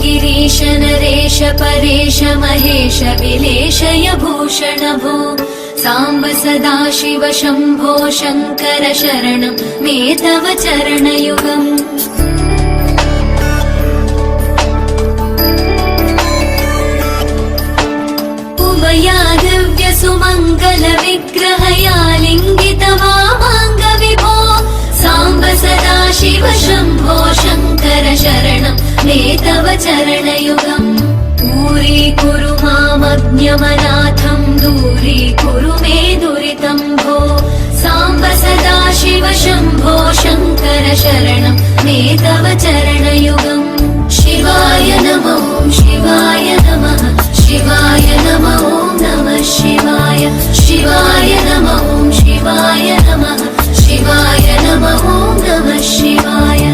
गिरीश नरेश परेश महेश विलेशय भूषण भो साम्ब सदाशिव शम्भो शङ्कर शरणं मे तव चरणयुगम् उमया दिव्य सुमङ्गल विग्रहया लिङ्गित वामाङ्ग विभो साम्ब सदाशिव शम्भो शङ्कर शरणं मे तव चरणयुगम् दूरीकुरु मामज्ञमनाथं दूरीकुरु मे दुरितं भो साम्ब सदाशिव शम्भो शङ्कर शरणं मे तव चरणयुगम् शिवाय नमो शिवाय नमः शिवाय नमो नमः शिवाय शिवाय नमो शिवाय नमः शिवाय नमो नमः शिवाय